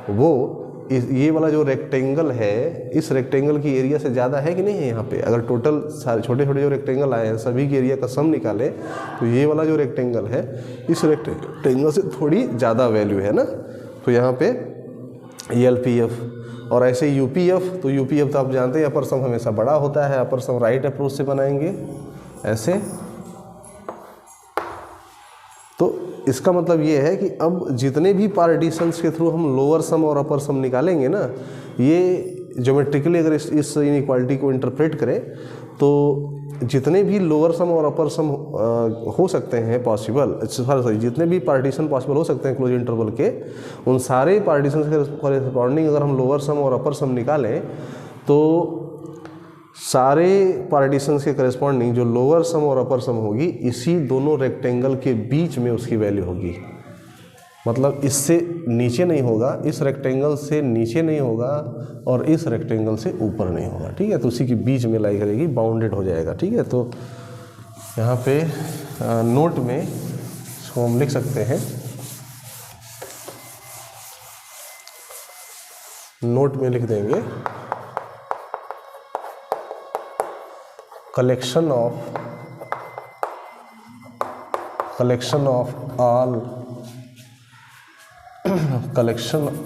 वो ये वाला जो रेक्टेंगल है इस रेक्टेंगल की एरिया से ज़्यादा है कि नहीं है। यहाँ पे अगर टोटल सारे छोटे छोटे जो रेक्टेंगल आए हैं सभी की एरिया का सम निकाले तो ये वाला जो रेक्टेंगल है इस रेक्टेंगल से थोड़ी ज़्यादा वैल्यू है ना। तो यहाँ पे LPF और ऐसे UPF, तो UPF तो आप जानते हैं अपर सम हमेशा बड़ा होता है, अपर सम राइट अप्रोच से बनाएंगे ऐसे। तो इसका मतलब ये है कि अब जितने भी पार्टीशंस के थ्रू हम लोअर सम और अपर सम निकालेंगे ना, ये ज्योमेट्रिकली अगर इस इनइक्वालिटी को इंटरप्रेट करें तो जितने भी लोअर सम और अपर सम हो सकते हैं पॉसिबल, सॉरी जितने भी पार्टीशन पॉसिबल हो सकते हैं क्लोज इंटरवल के, उन सारे पार्टीशन के कॉरेस्पॉन्डिंग अगर हम लोअर सम और अपर सम निकालें तो सारे पार्टीशंस के करेस्पॉन्डिंग जो लोअर सम और अपर सम होगी इसी दोनों रेक्टेंगल के बीच में उसकी वैल्यू होगी। मतलब इससे नीचे नहीं होगा, इस रेक्टेंगल से नीचे नहीं होगा और इस रेक्टेंगल से ऊपर नहीं होगा, ठीक है। तो उसी के बीच में लाई करेगी, बाउंडेड हो जाएगा, ठीक है। तो यहाँ पे नोट में इसको हम लिख सकते हैं, नोट में लिख देंगे collection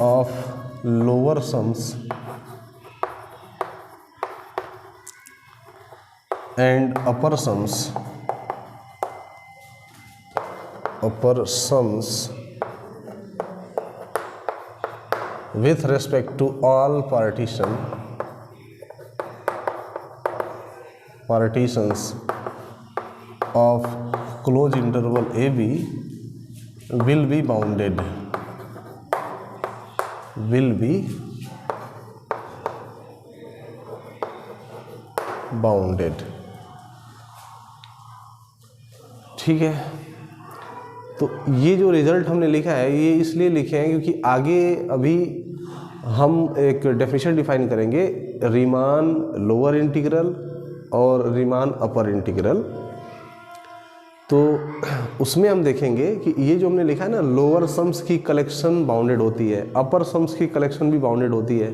of lower sums and upper sums with respect to all partitions of closed interval AB will be bounded, ठीक है। तो ये जो रिजल्ट हमने लिखा है ये इसलिए लिखे हैं क्योंकि आगे अभी हम एक डेफिनेशन डिफाइन करेंगे, रीमान लोअर इंटीग्रल और रीमान अपर इंटीग्रल। तो उसमें हम देखेंगे कि ये जो हमने लिखा है ना, लोअर सम्स की कलेक्शन बाउंडेड होती है, अपर सम्स की कलेक्शन भी बाउंडेड होती है।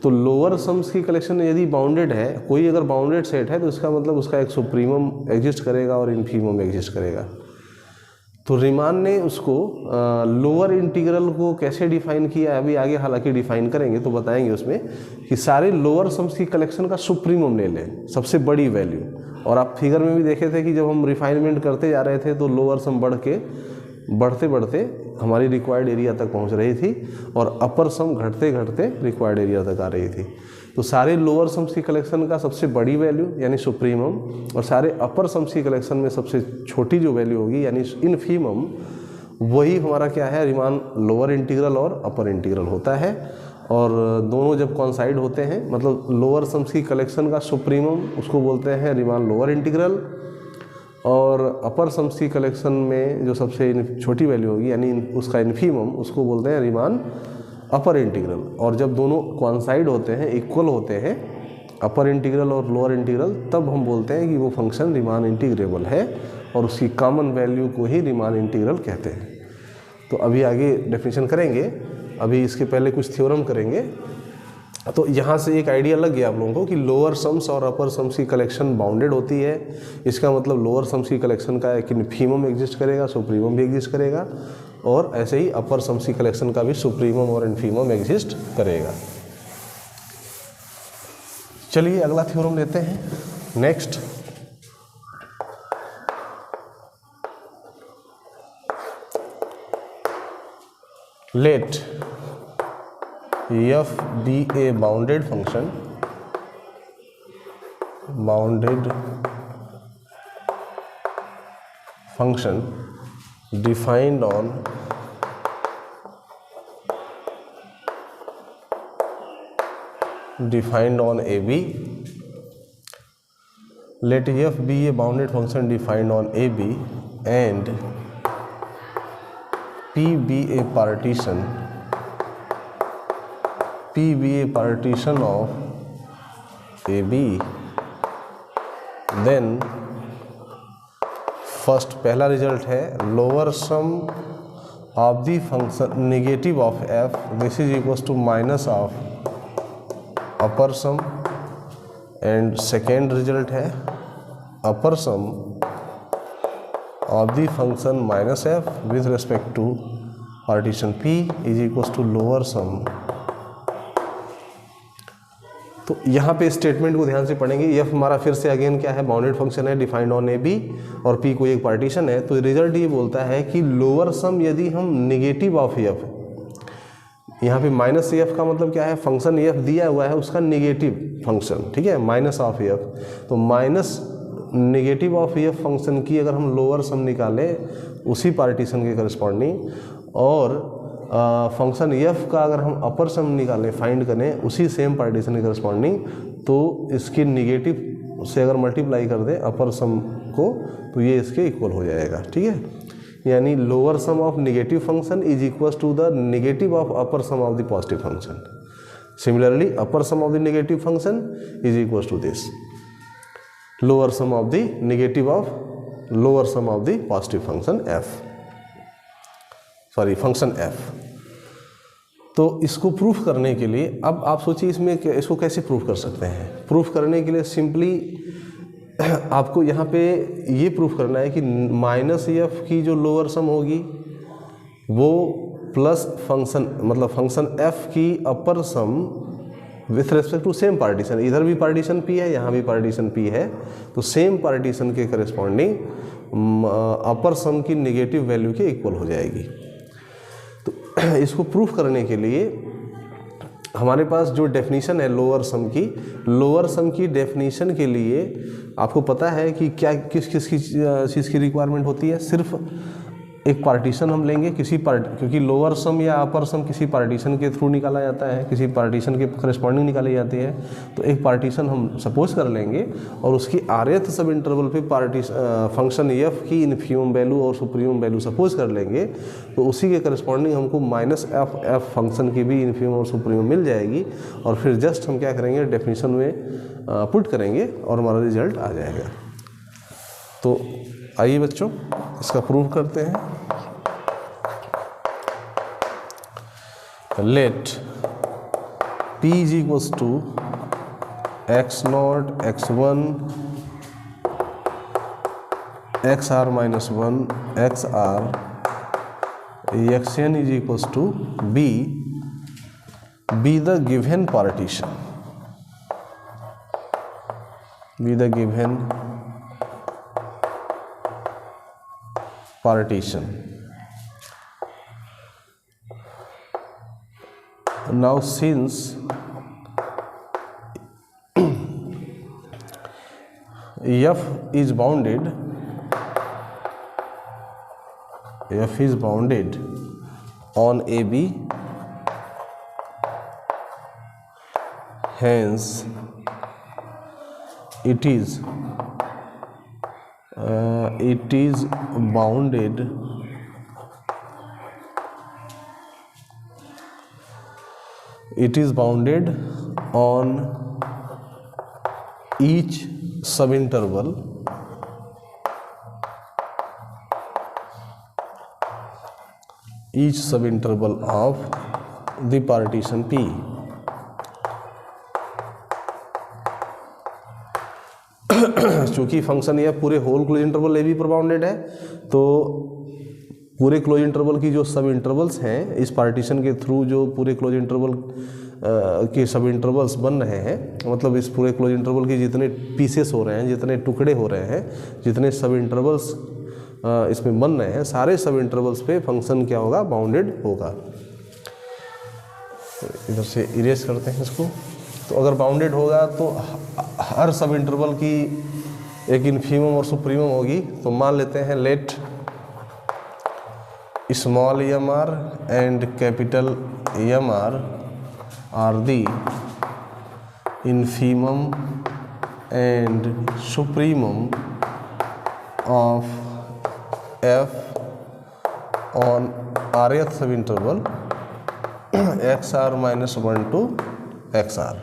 तो लोअर सम्स की कलेक्शन यदि बाउंडेड है, कोई अगर बाउंडेड सेट है, तो इसका मतलब उसका एक सुप्रीमम एग्जिस्ट करेगा और इन्फीमम एग्जिस्ट करेगा। तो रीमान ने उसको लोअर इंटीग्रल को कैसे डिफाइन किया है, अभी आगे हालांकि डिफाइन करेंगे तो बताएंगे उसमें, कि सारे लोअर सम्स की कलेक्शन का सुप्रीमम ले लें, सबसे बड़ी वैल्यू। और आप फिगर में भी देखे थे कि जब हम रिफाइनमेंट करते जा रहे थे तो लोअर सम बढ़ते बढ़ते हमारी रिक्वायर्ड एरिया तक पहुंच रही थी और अपर सम घटते घटते रिक्वायर्ड एरिया तक आ रही थी। तो सारे लोअर सम्स की कलेक्शन का सबसे बड़ी वैल्यू यानी सुप्रीमम, और सारे अपर सम्स की कलेक्शन में सबसे छोटी जो वैल्यू होगी यानी इनफीमम, वही हमारा क्या है, रीमान लोअर इंटीग्रल और अपर इंटीग्रल होता है। और दोनों जब कॉन्साइड होते हैं, मतलब लोअर सम्स की कलेक्शन का सुप्रीमम उसको बोलते हैं रीमान लोअर इंटीग्रल, और अपर सम्स की कलेक्शन में जो सबसे छोटी वैल्यू होगी यानी उसका इनफीमम, उसको बोलते हैं रीमान अपर इंटीग्रल। और जब दोनों कॉन्साइड होते हैं, इक्वल होते हैं, अपर इंटीग्रल और लोअर इंटीग्रल, तब हम बोलते हैं कि वो फंक्शन रीमान इंटीग्रेबल है और उसकी कॉमन वैल्यू को ही रीमान इंटीग्रल कहते हैं। तो अभी आगे डेफिनेशन करेंगे, अभी इसके पहले कुछ थ्योरम करेंगे। तो यहाँ से एक आइडिया लग गया आप लोगों को कि लोअर सम्स और अपर सम्स की कलेक्शन बाउंडेड होती है। इसका मतलब लोअर सम्स की कलेक्शन का एक इनफीमम एग्जिस्ट करेगा, सुप्रीमम भी एग्जिस्ट करेगा, और ऐसे ही अपर सम्स की कलेक्शन का भी सुप्रीमम और इनफीमम एग्जिस्ट करेगा। चलिए अगला थ्योरम लेते हैं। Next, let f be a bounded function defined on AB. Let f be a bounded function defined on AB and P be a partition of AB, then first पहला result है lower sum of the function negative of f, this is equals to minus of upper sum, and second result है upper sum of the function minus f with respect to partition P is equals to lower sum. तो यहाँ पे statement को ध्यान से पढ़ेंगे। F हमारा फिर से अगेन क्या है, बाउंडेड फंक्शन है डिफाइंड ऑन ए बी, और पी कोई एक पार्टीशन है। तो रिजल्ट ये बोलता है कि लोअर सम यदि हम नेगेटिव ऑफ एफ, यहाँ पे माइनस एफ का मतलब क्या है, फंक्शन एफ दिया हुआ है उसका नेगेटिव फंक्शन, ठीक है, माइनस ऑफ एफ। तो minus negative of F function की अगर हम लोअर सम निकालें उसी पार्टीशन के करस्पॉन्डिंग, और फंक्शन एफ का अगर हम अपर सम निकालें, फाइंड करें उसी सेम पार्टीशन के करस्पॉन्डिंग, तो इसकी निगेटिव से अगर मल्टीप्लाई कर दें अपर सम को, तो ये इसके इक्वल हो जाएगा, ठीक है। यानी lower sum of negative function is equal to the negative of upper sum of the positive function. Similarly upper sum of the negative function is equal to this lower sum of the negative of lower sum of the positive function function f। तो इसको proof करने के लिए अब आप सोचिए इसमें इसको कैसे प्रूफ कर सकते हैं। प्रूफ करने के लिए सिंपली आपको यहाँ पे ये प्रूफ करना है कि माइनस एफ की जो लोअर सम होगी वो प्लस फंक्शन, मतलब फंक्शन f की upper sum with respect to same partition, इधर भी पार्टीशन P है, यहाँ भी पार्टीशन P है, तो सेम पार्टीशन के करस्पॉन्डिंग अपर सम की नेगेटिव वैल्यू के इक्वल हो जाएगी। तो इसको प्रूफ करने के लिए हमारे पास जो डेफिनीशन है लोअर सम की डेफिनीशन के लिए आपको पता है कि क्या किस चीज़ की रिक्वायरमेंट होती है। सिर्फ एक पार्टीशन हम लेंगे क्योंकि लोअर सम या अपर सम किसी पार्टीशन के थ्रू निकाला जाता है, किसी पार्टीशन के करस्पॉन्डिंग निकाली जाती है। तो एक पार्टीशन हम सपोज कर लेंगे और उसकी आरएथ सब इंटरवल पे फंक्शन एफ की इनफीमम वैल्यू और सुप्रीमम वैल्यू सपोज कर लेंगे, तो उसी के करस्पॉन्डिंग हमको माइनस एफ फंक्शन की भी इनफीमम और सुप्रीमम मिल जाएगी, और फिर जस्ट हम क्या करेंगे, डेफिनीशन में पुट करेंगे और हमारा रिजल्ट आ जाएगा। तो आइए बच्चों इसका प्रूव करते हैं। Let P is equals to x0 x1 xr minus 1 xr xn is equals to b be the given partition, be the given partition. Now since f is bounded, f is bounded on AB, hence it is bounded on each subinterval of the partition P. चूंकि function यह पूरे whole close interval ए b पर bounded है, तो पूरे close interval की जो सब इंटरवल्स हैं इस पार्टीशन के थ्रू, जो पूरे क्लोज इंटरवल के सब इंटरवल्स बन रहे हैं, मतलब इस पूरे क्लोज इंटरवल के जितने पीसेस हो रहे हैं, जितने टुकड़े हो रहे हैं, जितने सब इंटरवल्स इसमें बन रहे हैं, सारे सब इंटरवल्स पे फंक्शन क्या होगा, बाउंडेड होगा। तो इधर से इरेज करते हैं इसको। तो अगर बाउंडेड होगा तो हर सब इंटरवल की एक इन्फीमम और सुप्रीमम होगी। तो मान लेते हैं let small M r and capital M r the infimum and supremum of F on rth सब interval xr minus 1 to xr.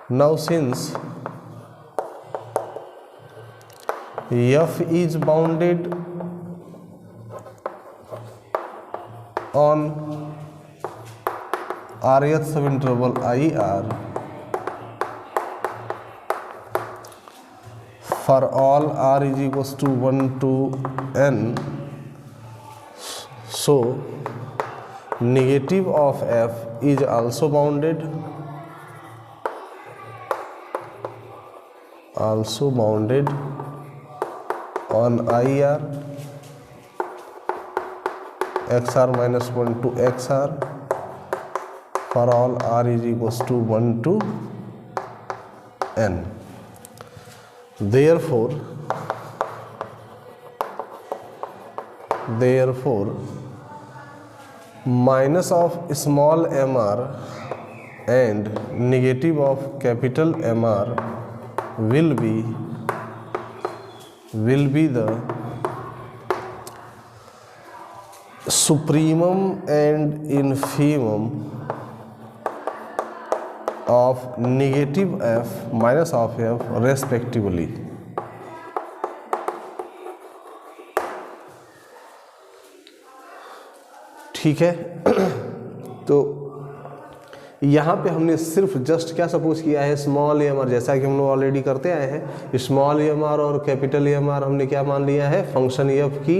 Now since f is bounded on rth subinterval IR for all r is equals to 1 to n, so negative of f is also bounded on IR xr minus 1 to xr for all r is equals to 1 to n. Therefore minus of small mr and negative of capital MR will be the supremum and infimum of negative f minus of f respectively. ठीक है। तो यहाँ पे हमने सिर्फ just क्या suppose किया है, स्मॉल एम आर, जैसा कि हम लोग ऑलरेडी करते आए हैं। स्मॉल एम आर और कैपिटल एम आर हमने क्या मान लिया है, फंक्शन एफ की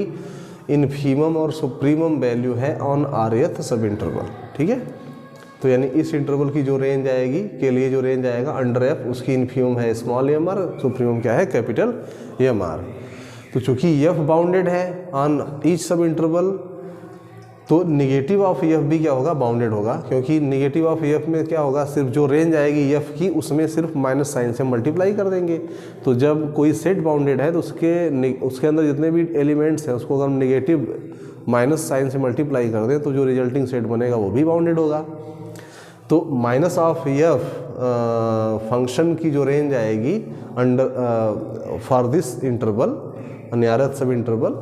इन्फीमम और सुप्रीमम वैल्यू है ऑन rth सब इंटरवल। ठीक है। तो यानी इस इंटरवल की जो रेंज आएगी के लिए जो रेंज आएगा अंडर एफ, उसकी इन्फीमम है स्मॉल एम आर, सुप्रीमम क्या है, कैपिटल एम आर। तो चूंकि एफ बाउंडेड है ऑन ईच सब इंटरवल, तो निगेटिव ऑफ एफ भी क्या होगा, बाउंडेड होगा। क्योंकि निगेटिव ऑफ एफ में क्या होगा, सिर्फ जो रेंज आएगी एफ की उसमें सिर्फ माइनस साइन से मल्टीप्लाई कर देंगे। तो जब कोई सेट बाउंडेड है तो उसके अंदर जितने भी एलिमेंट्स हैं उसको अगर हम निगेटिव माइनस साइन से मल्टीप्लाई कर दें तो जो रिजल्टिंग सेट बनेगा वो भी बाउंडेड होगा। तो माइनस ऑफ एफ फंक्शन की जो रेंज आएगी under for this interval nearest सब इंटरवल,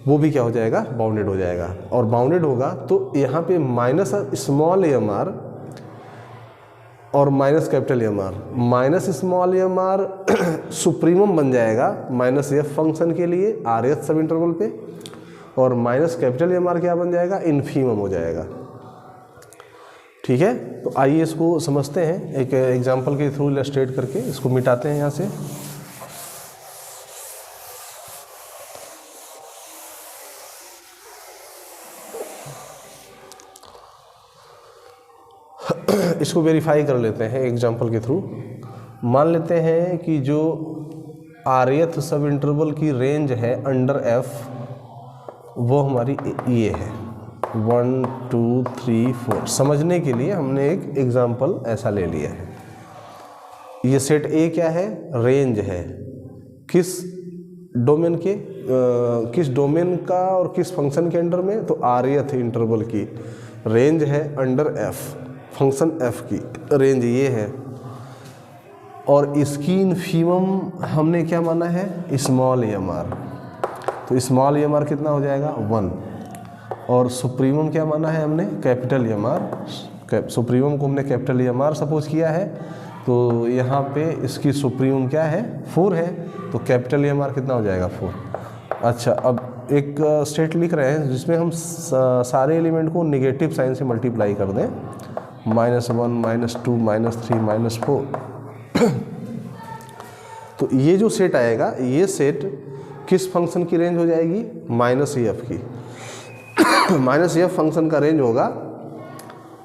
वो भी क्या हो जाएगा, बाउंडेड हो जाएगा। और बाउंडेड होगा तो यहाँ पे माइनस स्मॉल एम आर और minus capital M r, minus small M r supremum बन जाएगा माइनस एफ फंक्शन के लिए आर एथ सब इंटरवल पे, और माइनस कैपिटल एम आर क्या बन जाएगा, इन्फीमम हो जाएगा। ठीक है, तो आइए इसको समझते हैं एक एग्जांपल के थ्रू इलस्ट्रेट करके, इसको मिटाते हैं यहाँ से। इसको वेरीफाई कर लेते हैं एग्जांपल के थ्रू। मान लेते हैं कि जो आरएथ सब इंटरवल की रेंज है अंडर एफ, वो हमारी ये है 1 2 3 4। समझने के लिए हमने एक एग्जांपल ऐसा ले लिया है। ये सेट ए क्या है, रेंज है किस डोमेन के, किस डोमेन का और किस फंक्शन के अंडर में, तो आरएथ इंटरवल की रेंज है अंडर एफ, फंक्शन एफ की रेंज ये है, और इसकी इन्फीमम हमने क्या माना है, स्मॉल एम आर। तो स्मॉल एम आर कितना हो जाएगा 1, और सुप्रीमम क्या माना है हमने, कैपिटल एम आर। सुप्रीमम को हमने कैपिटल एम आर सपोज किया है, तो यहाँ पे इसकी सुप्रीमम क्या है 4 है, तो कैपिटल एम आर कितना हो जाएगा 4। अच्छा, अब एक स्टेट लिख रहे हैं जिसमें हम सारे एलिमेंट को नेगेटिव साइन से मल्टीप्लाई कर दें, -1 -2 -3 -4। तो ये जो सेट आएगा, ये सेट किस फंक्शन की रेंज हो जाएगी, माइनस एफ की। माइनस एफ फंक्शन का रेंज होगा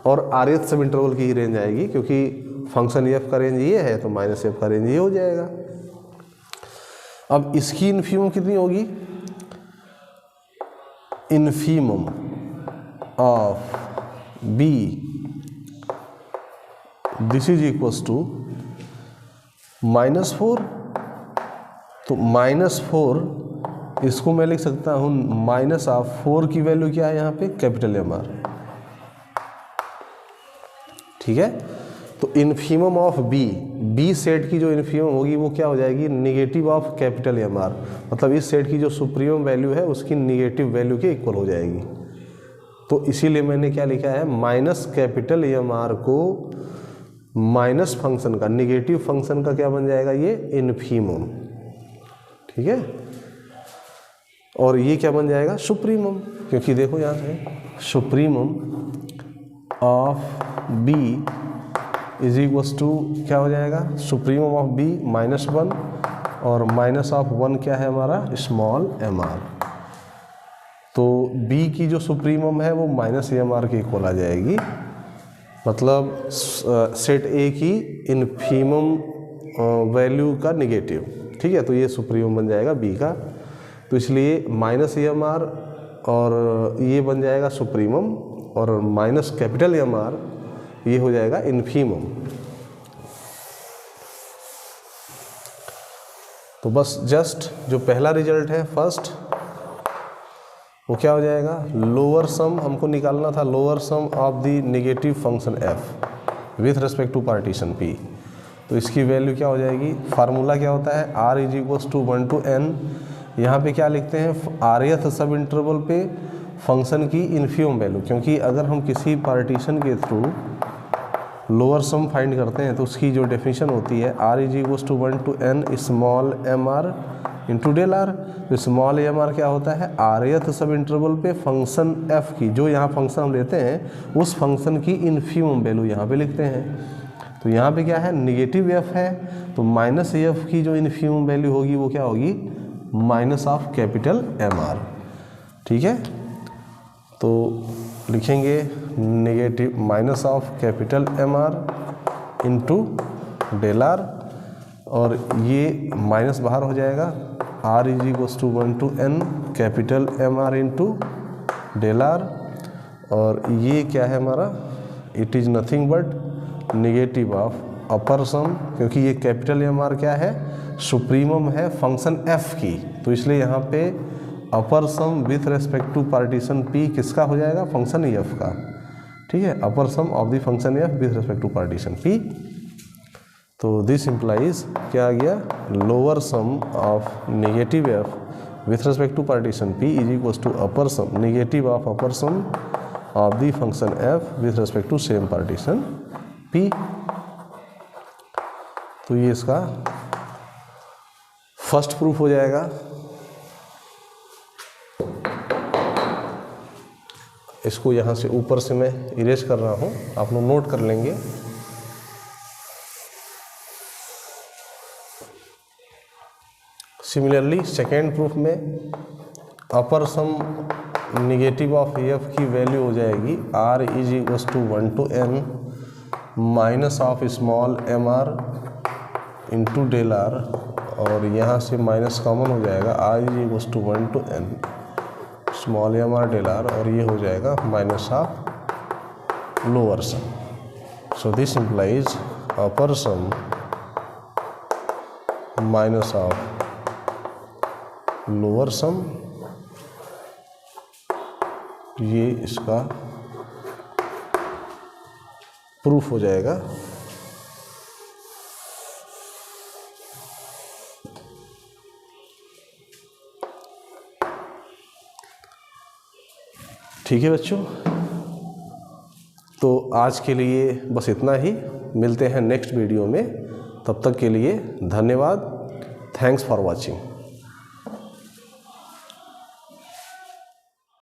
और आर एथ सब इंटरवल की ही रेंज आएगी, क्योंकि फंक्शन एफ का रेंज ये है तो माइनस एफ का रेंज ये हो जाएगा। अब इसकी इन्फीमम कितनी होगी, infimum of B this is equals to -4। तो -4 इसको मैं लिख सकता हूँ माइनस ऑफ 4 की वैल्यू क्या है यहाँ पे, कैपिटल एम आर। ठीक है, तो इन्फीमम ऑफ बी सेट की जो इन्फीमम होगी वो क्या हो जाएगी, negative of capital M r. मतलब इस सेट की जो सुप्रीमम वैल्यू है उसकी निगेटिव वैल्यू के इक्वल हो जाएगी। तो इसीलिए मैंने क्या लिखा है, माइनस कैपिटल एम आर को माइनस फंक्शन का, निगेटिव फंक्शन का क्या बन जाएगा, ये इन्फीमम। ठीक है, और ये क्या बन जाएगा, सुप्रीमम, क्योंकि देखो यहाँ से supremum of B is equals to क्या हो जाएगा, सुप्रीमम ऑफ बी -1, और माइनस ऑफ 1 क्या है हमारा, स्मॉल एम आर। तो बी की जो सुप्रीमम है वो माइनस एम आर के इक्वल आ जाएगी। मतलब सेट ए की इन्फीमम वैल्यू का निगेटिव। ठीक है, तो ये सुप्रीमम बन जाएगा बी का, तो इसलिए माइनस एम आर और ये बन जाएगा सुप्रीमम, और माइनस कैपिटल एम आर ये हो जाएगा इन्फीमम। तो बस जस्ट जो पहला रिजल्ट है फर्स्ट, वो क्या हो जाएगा, लोअर सम हमको निकालना था, lower sum of the negative function f with respect to partition P. तो इसकी वैल्यू क्या हो जाएगी, फार्मूला क्या होता है, r is equals to 1 to n। यहाँ पे क्या लिखते हैं, आरएथ सब इंटरवल पे फंक्शन की इन्फीमम वैल्यू, क्योंकि अगर हम किसी पार्टीशन के थ्रू लोअर सम फाइंड करते हैं तो उसकी जो डेफिनेशन होती है, r is equals to 1 to n small M R into del r. तो स्मॉल एम आर क्या होता है, आरएथ सब इंटरवल पे फंक्शन एफ की, जो यहाँ फंक्शन हम लेते हैं उस फंक्शन की इन्फीमम वैल्यू यहाँ पे लिखते हैं। तो यहाँ पे क्या है, निगेटिव एफ है, तो माइनस एफ की जो इन्फीमम वैल्यू होगी वो क्या होगी, minus of capital M R. ठीक है, तो लिखेंगे negative minus of capital M are into del are, और ये माइनस बाहर हो जाएगा, r is equals to 1 to n capital M are into del are, और ये क्या है हमारा, it is nothing but negative of upper sum, क्योंकि ये कैपिटल एम आर क्या है, सुप्रीमम है फंक्शन f की, तो इसलिए यहाँ पे upper sum with respect to partition p किसका हो जाएगा, फंक्शन f का। ठीक है, upper sum of the function f with respect to partition p। तो दिस इम्प्लाइज क्या आ गया, lower sum of negative F with respect to partition p is equals to upper sum negative of upper sum of the function f with respect to same partition p। तो ये इसका first proof हो जाएगा। इसको यहाँ से ऊपर से मैं इरेज कर रहा हूँ, आप लोग नोट कर लेंगे। सिमिलरली सेकेंड प्रूफ में upper sum negative of f की वैल्यू हो जाएगी r is equals to 1 to n minus of small M R into del are, और यहाँ से माइनस कॉमन हो जाएगा r is equals to 1 to n small M r del are, और ये हो जाएगा minus of lower sum. So this implies upper sum minus of lower sum. ये इसका प्रूफ हो जाएगा। ठीक है बच्चों, तो आज के लिए बस इतना ही। मिलते हैं नेक्स्ट वीडियो में, तब तक के लिए धन्यवाद। Thanks for watching.